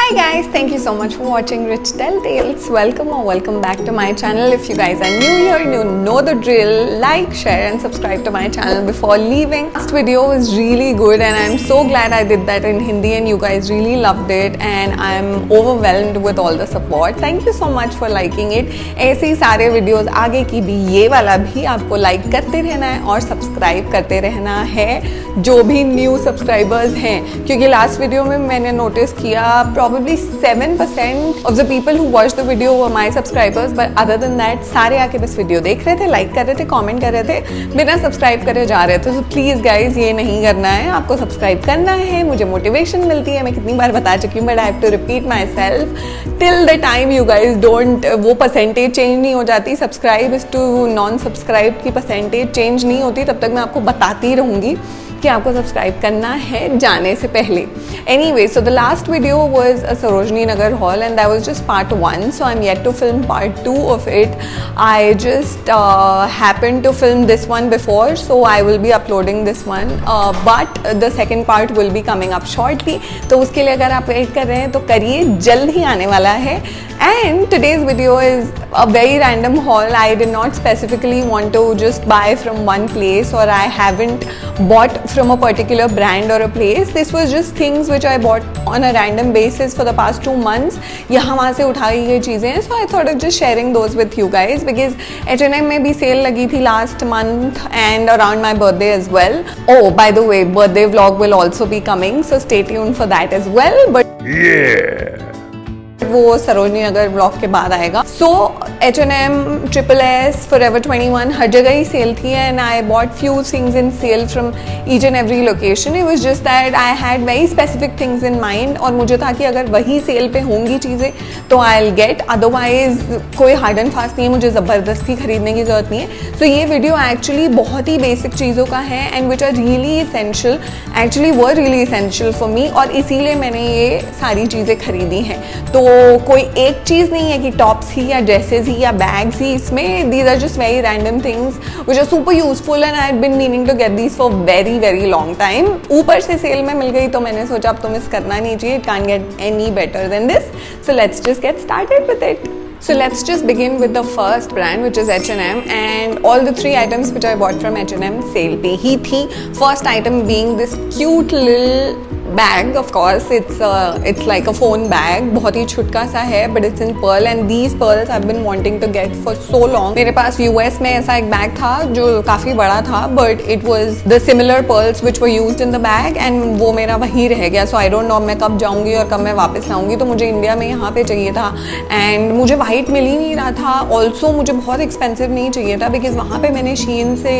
Hi guys, thank you so much for watching Rich Tell Tales. Welcome or welcome back to my channel. If you guys are new here, you know the drill. Like, share and subscribe to my channel before leaving. Last video was really good and I'm so glad I did that in Hindi and you guys really loved it and I'm overwhelmed with all the support. Thank you so much for liking it. ऐसे ही सारे videos आगे की भी ये वाला भी आपको like करते रहना है और subscribe करते रहना है जो भी new subscribers हैं, क्योंकि last video में मैंने notice किया probably 7% of the people who watched the video were my subscribers, but other than that सारे आके बस वीडियो देख रहे थे, लाइक कर रहे थे, कमेंट कर रहे थे, बिना सब्सक्राइब करे जा रहे थे. तो प्लीज़ गाइज ये नहीं करना है, आपको सब्सक्राइब करना है. मुझे मोटिवेशन मिलती है, मैं कितनी बार बता चुकी हूँ, but I have to repeat myself till the time you guys don't, वो परसेंटेज चेंज नहीं हो जाती. Subscribe is to non subscribe की परसेंटेज चेंज नहीं होती, तब तक मैं आपको बताती रहूँगी कि आपको सब्सक्राइब करना है जाने से पहले. Anyway, so the last video was a Sarojini Nagar haul and that was just part 1, so I'm yet to film part 2 of it. I just happened to film this one before, so I will be uploading this one, but the second part will be coming up shortly. तो उसके लिए अगर आप wait कर रहे हैं तो करिए, जल्द ही आने वाला है. And today's video is a very random haul. I did not specifically want to just buy from one place, or I haven't bought from a particular brand or a place. This was just things which I bought on a random basis for the past 2 months. यहाँ वहाँ से उठाई ये चीज़ें हैं, so I thought of just sharing those with you guys because H&M में भी sale लगी थी last month and around my birthday as well. Oh, by the way, birthday vlog will also be coming, so stay tuned for that as well. But yeah, वो Sarojini Nagar block के बाद आएगा. सो H&M, SSS, Forever 21 हर जगह ही sale थी and I bought few things in sale from each and every location. It was just that I had very specific things in mind और मुझे था कि अगर वही सेल पे होंगी चीज़ें तो आई विल गेट, अदरवाइज कोई हार्ड एंड फास्ट नहीं है, मुझे ज़बरदस्ती खरीदने की ज़रूरत नहीं है. सो ये वीडियो एक्चुअली बहुत ही बेसिक चीज़ों का है and which are really essential, actually were really essential for me, और इसीलिए मैंने ये सारी चीज़ें खरीदी हैं. तो कोई एक चीज़ नहीं है कि टॉप्स ही या ड्रेसेस ही या बैग्स ही, इसमें these are just very random things which are super useful and I had been meaning to get these for very very long time. ऊपर से सेल में मिल गई तो मैंने सोचा अब तो मिस करना नहीं चाहिए. It can get any better than this, so let's just get started with it. So let's just begin with the first brand, which is H&M, and all the 3 items which I bought from H&M sale पे ही थी. First item being this cute little bag. Of course it's like a phone bag, बहुत ही छुटका सा है, but it's in pearl and these pearls I've been wanting to get for so long. मेरे पास US में ऐसा एक bag था जो काफ़ी बड़ा था, but it was the similar pearls which were used in the bag and वो मेरा वहीं रह गया. So I don't know मैं कब जाऊँगी और कब मैं वापस लाऊँगी. तो मुझे इंडिया में यहाँ पे चाहिए था and मुझे वाइट मिल ही नहीं रहा था. ऑल्सो मुझे बहुत एक्सपेंसिव नहीं चाहिए था बिकॉज वहाँ पे मैंने शीन से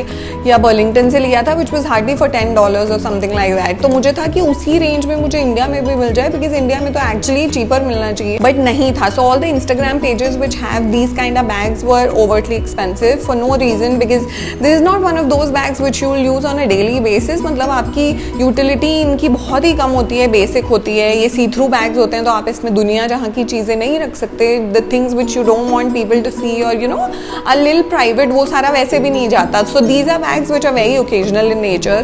या बर्लिंगटन से लिया था विच वॉज हार्डली फॉर $10 और समथिंग लाइक दैट. तो मुझे था कि उसी रेंज में मुझे इंडिया में भी मिल जाए बिकॉज इंडिया में तो एक्चुअली चीपर मिलना चाहिए, बट नहीं था. So all the Instagram pages which have these kind of bags were overtly expensive for no reason because this is not one of those bags which you will use on a daily basis. मतलब आपकी utility इनकी बहुत ही कम होती है, basic होती है. ये सी through bags होते हैं तो आप इसमें दुनिया जहाँ की चीज़ें नहीं रख सकते. The things which you don't want people to see or you know a little private, वो सारा वैसे भी नहीं जाता. So these are bags which are very occasional in nature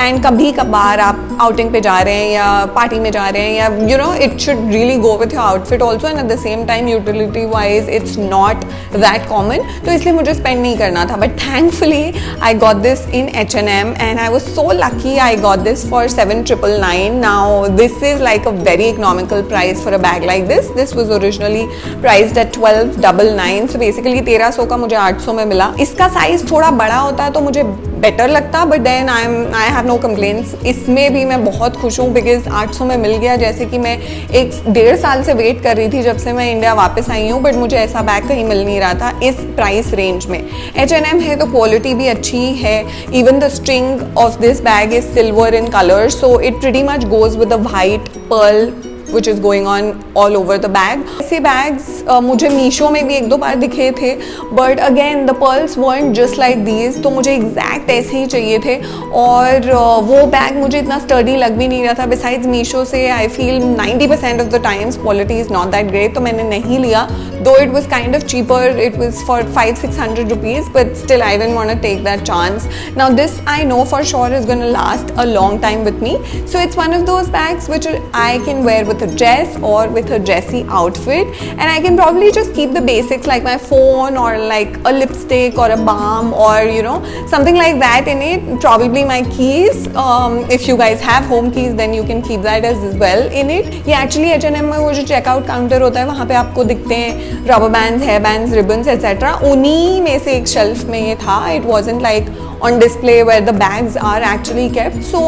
and कभी कभार आप outing पे जा रहे हैं या पार्टी में जा रहे हैं या you know it should really go with your outfit also and at the same time utility wise it's not that common. तो इसलिए मुझे spend नहीं करना था, but thankfully I got this in H&M and I was so lucky. I got this for $7,999. Now this is like a very economical price for a bag like this. This was originally priced at $12,999. So basically 1300 का मुझे 800 में मिला. इसका size थोड़ा बड़ा होता है तो मुझे बेटर लगता, but then I have no complaints. इसमें भी मैं बहुत खुश हूँ बिकॉज 800 में मिल गया. जैसे कि मैं 1.5 साल से वेट कर रही थी जब से मैं इंडिया वापस आई हूँ, बट मुझे ऐसा बैग कहीं मिल नहीं रहा था इस प्राइस रेंज में. H&M है तो क्वालिटी भी अच्छी है. Even the string of this bag is silver in colour, so it pretty much goes with the white Perl which is going on all over the bag. ऐसे bags मुझे मीशो में भी 1-2 बार दिखे थे, but again the pearls weren't just like these. तो मुझे exact ऐसे ही चाहिए थे और वो बैग मुझे इतना sturdy लग भी नहीं रहा था. Besides मीशो से I feel 90% of the times quality is not that great, तो मैंने नहीं लिया. Though it was kind of cheaper, it was for 500-600 rupees, but still I didn't want to take that chance. Now this I know for sure is going to last a long time with me. So it's one of those bags which I can wear with with a dress or with a dressy outfit, and I can probably just keep the basics like my phone or like a lipstick or a balm or you know something like that in it, probably my keys. If you guys have home keys then you can keep that as well in it. ये actually H&M में वो जो checkout counter होता है वहाँ पे आपको दिखते हैं rubber bands, hair bands, ribbons etcetera, उन्हीं में से एक शेल्फ में ये था. It wasn't like on display where the bags are actually kept, so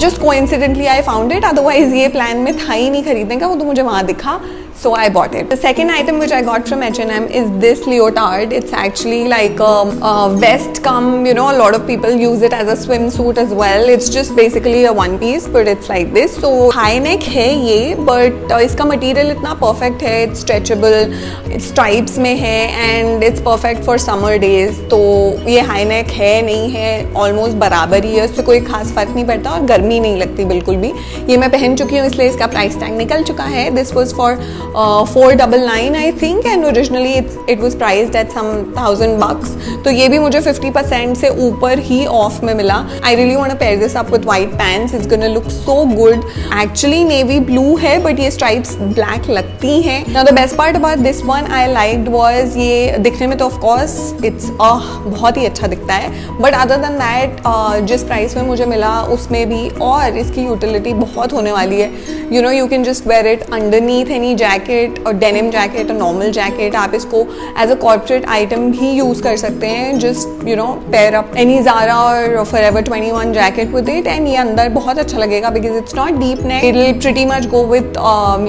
just coincidentally I found it, otherwise ये plan में था ही नहीं खरीदने का, वो तो मुझे वहाँ दिखा, so I bought it. The second item which I got from H&M is this leotard. It's actually like a vest come, you know, a lot of people use it as a swimsuit as well. It's just basically a one piece but it's like this. So high neck है ये, but इसका material इतना perfect है, it's stretchable, it's stripes में है and it's perfect for summer days. तो ये high neck है नहीं है almost बराबर ही है, उससे कोई खास फर्क नहीं पड़ता और गर्मी नहीं लगती बिल्कुल भी. ये मैं पहन चुकी हूँ इसलिए इसका प्राइस टैग निकल चुका है. This was for 499 I think, and originally it was priced at some $1,000. तो ये भी मुझे 50% से ऊपर ही ऑफ में मिला. I really want to pair this up with white pants. It's gonna look so good. Actually navy blue है but ये stripes black लगती हैं. Now the best part about this one I liked was ये दिखने में तो of course it's बहुत ही अच्छा दिखता है, but other than that जिस प्राइस में मुझे मिला उसमें भी और इसकी यूटिलिटी बहुत होने वाली है. You know, you can just wear it underneath any jacket or denim jacket or normal jacket. आप इसको as a corporate item भी use कर सकते हैं. Just you know pair up any Zara or Forever 21 jacket with it and ये अंदर बहुत अच्छा लगेगा because it's not deep neck. It'll pretty much go with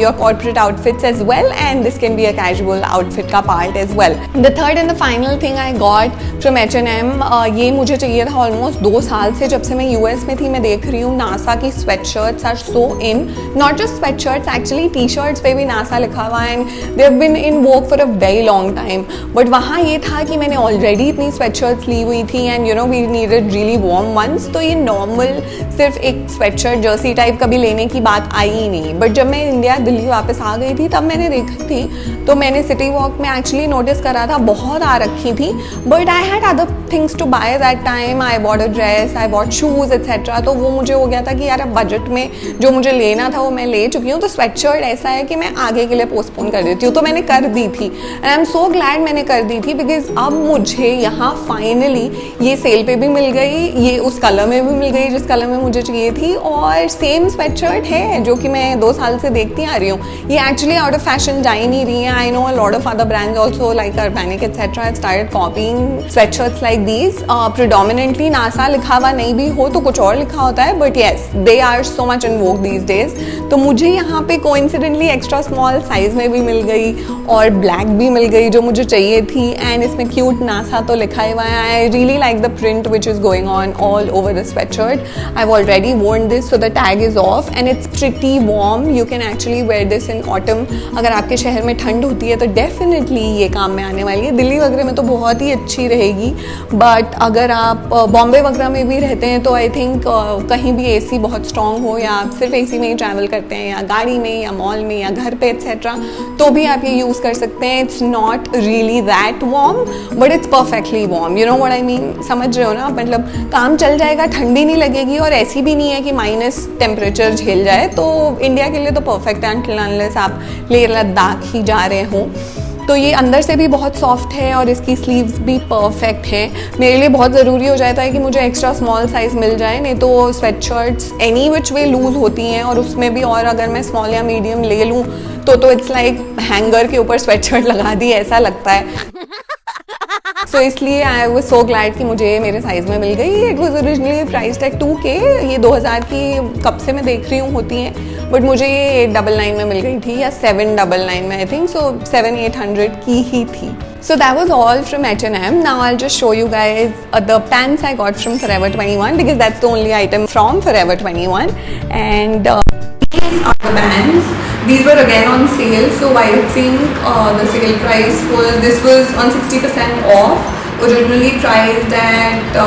your corporate outfits as well, and this can be a casual outfit का part as well. The third and the final thing I got from H&M, ये मुझे चाहिए था almost 2 साल से. जब से मैं US में थी मैं देख रही हूँ NASA की sweatshirts are so in. Not just sweatshirts, actually t-shirts पे भी NASA लिखा हुआ है and they have been in vogue for a very long time. But वहाँ ये था कि मैंने already इतनी sweatshirts ली हुई थी and you know we needed really warm ones, तो ये normal सिर्फ एक sweatshirt jersey type कभी लेने की बात आई ही नहीं. But जब मैं इंडिया दिल्ली वापस आ गई थी तब मैंने देखी थी, तो मैंने सिटी वॉक में एक्चुअली नोटिस करा था बहुत आ रखी थी. But I had other things to buy that time. I bought a dress, I bought shoes etcetera. तो वो मुझे हो गया था कि यार अब बजट में जो मुझे लेना था वो मैं ले चुकी हूँ. तो स्वेटशर्ट ऐसा है कि मैं आगे के लिए पोस्टपोन कर देती हूँ, तो मैंने कर दी थी and I am so glad मैंने कर दी थी बिकॉज अब मुझे यहाँ फाइनली ये सेल पे भी मिल गई, ये उस कलर में भी मिल गई जिस कलर में मुझे चाहिए थी, और सेम स्वेटशर्ट है जो कि मैं 2 साल से देखती आ रही हूँ. ये एक्चुअली आउट ऑफ फैशन जा ही नहीं रही है. I know a lot of other brands also like Urbanic etcetera have started कॉपिंग sweatshirts like these. Predominantly NASA लिखा हुआ नहीं भी हो तो कुछ और लिखा होता है, but yes they are so much in vogue these days. तो मुझे यहाँ पे कोइंसिडेंटली एक्स्ट्रा स्मॉल साइज में भी मिल गई और ब्लैक भी मिल गई जो मुझे चाहिए थी, एंड इसमें क्यूट नासा तो लिखा हुआ है. I really like the print which is going on all over the sweatshirt. I have already worn this, so the tag is off and it's pretty warm. You can actually wear this in autumn. अगर आपके शहर में ठंड होती है तो definitely ये काम में आने वाली है. दिल्ली वगैरह में तो बहुत ही अच्छी रहेगी, बट अगर आप बॉम्बे वगैरह में भी रहते हैं तो आई थिंक कहीं भी एसी बहुत स्ट्रॉन्ग हो या आप सिर्फ एसी में ही ट्रैवल करते हैं या गाड़ी में या मॉल में या घर पे एक्सेट्रा, तो भी आप ये यूज़ कर सकते हैं. It's not really that warm but it's perfectly warm. You know what I mean, समझ रहे हो ना, मतलब काम चल जाएगा, ठंडी नहीं लगेगी और ऐसी भी नहीं है कि माइनस टेम्परेचर झेल जाए. तो इंडिया के लिए तो परफेक्ट है अनटिल अनलेस आप लेह लद्दाख ही जा रहे हो. तो ये अंदर से भी बहुत सॉफ्ट है और इसकी स्लीव्स भी परफेक्ट है. मेरे लिए बहुत ज़रूरी हो जाता है कि मुझे एक्स्ट्रा स्मॉल साइज़ मिल जाए, नहीं तो sweatshirts any which way loose होती हैं, और उसमें भी और अगर मैं स्मॉल या मीडियम ले लूँ तो इट्स लाइक हैंगर के ऊपर स्वेटशर्ट लगा दी ऐसा लगता है. सो इसलिए आई वाज सो ग्लैड कि मुझे मेरे साइज़ में मिल गई. It was originally priced eight 2K. ये 2000 की कब से मैं देख रही हूँ होती हैं, बट मुझे ये 899 में मिल गई थी या 799 में आई थिंक. सो 700-800 की ही थी. So that was all from H&M. Now I'll just show you guys the pants I got from Forever 21 because that's the only item from Forever 21. And these are the pants. These were again on sale, so I think the sale price was on 60% off. Originally priced at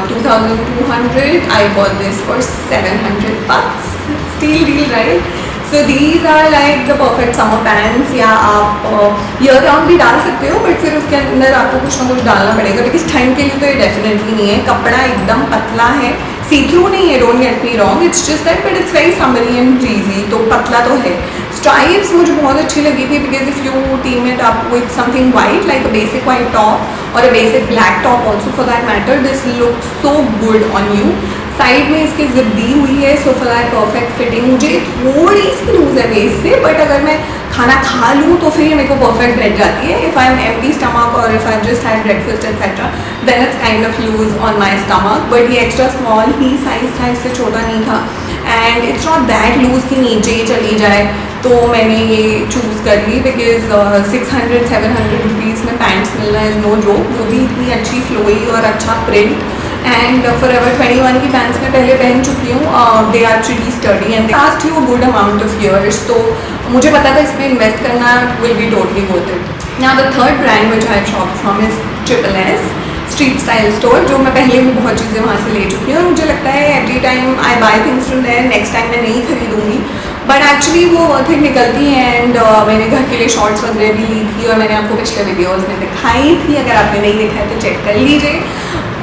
2,200. I bought this for $700. Steal deal, right? So these are like the perfect summer pants. या आप year round भी डाल सकते हो, but फिर उसके अंदर आपको कुछ ना कुछ डालना पड़ेगा बिकॉज ठंड के लिए तो ये डेफिनेटली नहीं है. कपड़ा एकदम पतला है, सी थ्रू नहीं है, don't get me wrong, it's just that but it's very summary and breezy, तो पतला तो है। स्ट्राइप्स मुझे बहुत अच्छी लगी थी because if you team it up with something white like a basic white top और a basic black top also for that matter, this look so good on you. Side में इसकी जिप दी हुई है, so for that perfect fitting. मुझे थोड़ी सी loose है वेस्ट से, बट अगर मैं खाना खा लूँ तो फिर मेरे को परफेक्ट बैठ जाती है। If I am empty stomach और if I just had breakfast etcetera then it's kind of loose on my stomach, but ये एक्स्ट्रा स्मॉल ही साइज था, इससे छोटा नहीं था and it's not that loose कि नीचे ही चली जाए, तो मैंने ये चूज़ कर ली बिकॉज 600-700 रुपीज़ में पैंट्स मिलना इज़ नो जोक, वो भी इतनी अच्छी फ्लोई और अच्छा प्रिंट। एंड फॉरएवर 21 की पैंट्स मैं पहले पहन चुकी हूँ, they are pretty sturdy and they last you a good amount of years, तो मुझे पता था इसमें इन्वेस्ट करना will be totally worth it. Now the third brand which I shop from is SSS street style store, जो मैं पहले भी बहुत चीज़ें वहाँ से ले चुकी हूँ और मुझे लगता है every time I buy things from there, next time मैं नहीं खरीदूँगी, बट एक्चुअली वो वर्थ इट निकलती हैं। एंड मैंने घर के लिए शॉर्ट्स वगैरह भी ली थी और मैंने आपको पिछले वीडियोज़ में दिखाई थी, अगर आपने नहीं देखा है तो चेक कर लीजिए,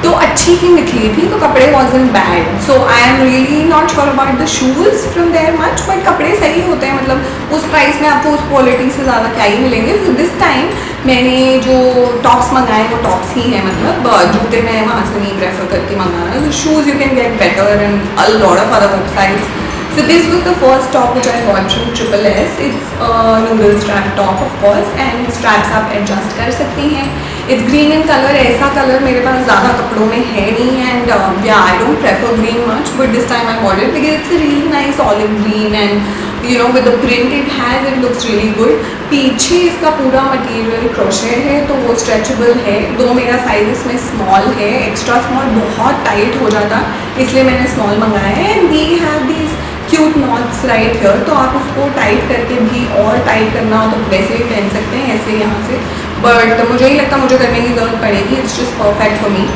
तो अच्छी ही निकली थी, तो कपड़े wasn't bad. So I am really not sure about the shoes from there much, but कपड़े सही होते हैं, मतलब उस प्राइस में आपको उस क्वालिटी से ज़्यादा क्या ही मिलेंगे। तो दिस टाइम मैंने जो टॉप्स मंगाए वो टॉप्स ही हैं, मतलब जूते मैं वहाँ से नहीं प्रेफर करके मंगाना, तो shoes you can get better and a lot of other websites. So this was the first top which I bought from SSS. It's a noodle strap top of course and straps आप adjust कर सकती हैं। It's green in color, ऐसा colour मेरे पास ज़्यादा कपड़ों में है नहीं and yeah I don't prefer green much but this time I bought it because it's a really nice olive green and you know with the print it has it looks really good। पीछे इसका पूरा material crochet है तो वो stretchable है, दो मेरा size इसमें स्मॉल है, एक्स्ट्रा स्मॉल बहुत टाइट हो जाता इसलिए मैंने स्मॉल मंगाया है and we have these cute knots right here, तो आप उसको टाइट करके भी और टाइट करना हो तो वैसे भी पहन सकते हैं ऐसे यहाँ से, बट मुझे नहीं लगता मुझे करने की ज़रूरत पड़ेगी, it's just perfect for me.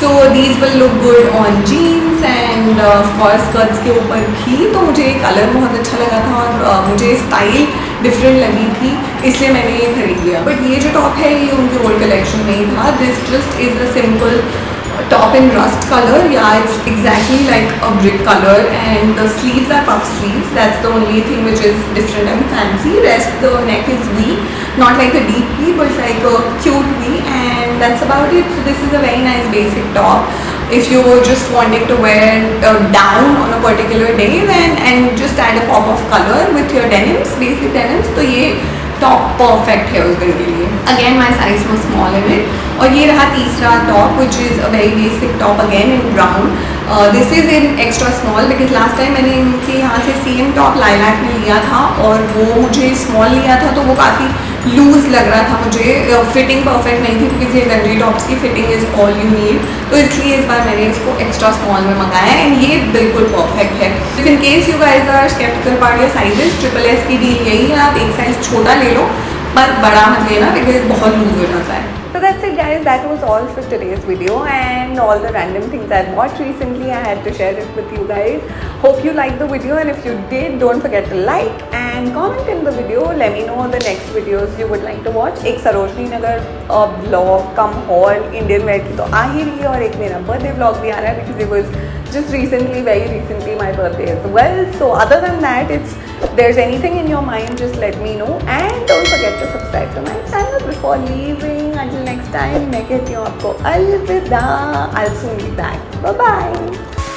So these will look good on jeans and of course skirts के ऊपर भी, तो मुझे कलर बहुत अच्छा लगा था और मुझे स्टाइल डिफरेंट लगी थी इसलिए मैंने ये खरीद लिया। बट ये जो टॉप है ये उनकी ओल्ड कलेक्शन में ही था, this just is a simple top in rust color, yeah it's exactly like a brick color and the sleeves are puff sleeves, that's the only thing which is different and fancy, rest the neck is V, not like a deep V but like a cute V and that's about it। So this is a very nice basic top if you just wanting to wear down on a particular day then and just add a pop of color with your denims, basic denims, तो ये top perfect है उस दिन के लिए। Again my size was small in it, और ये रहा तीसरा top which is a very basic top again in brown. This is in extra small because last time मैंने इनके यहाँ से सेम टॉप लाइलैक में लिया था और वो मुझे स्मॉल लिया था तो वो काफ़ी लूज़ लग रहा था मुझे, फिटिंग परफेक्ट नहीं थी बिकॉज ये गंजी टॉप्स की fitting is all you need, तो इसलिए इस बार मैंने इसको एक्स्ट्रा स्मॉल में मंगाया एंड ये बिल्कुल परफेक्ट है। In case you guys are sceptical about your sizes, SSS की डील यही है, आप एक साइज़ छोटा ले लो पर बड़ा मत लेना बिकॉज बहुत लूज हो जाता है। So that's it guys, that was all for today's video and all the random things I bought recently, I had to share it with you guys. Hope you liked the video and if you did, don't forget to like and comment in the video, let me know the next videos you would like to watch। एक Sarojini Nagar vlog कम haul Indian wear की तो आ ही रही है और एक मेरा birthday vlog भी आ रहा है because it was just recently, very recently my birthday as well। So other than that, if there's anything in your mind just let me know and don't forget to subscribe to my channel before leaving। Until next time मैं कहती हूँ आपको अलविदा, I'll soon be back, bye bye।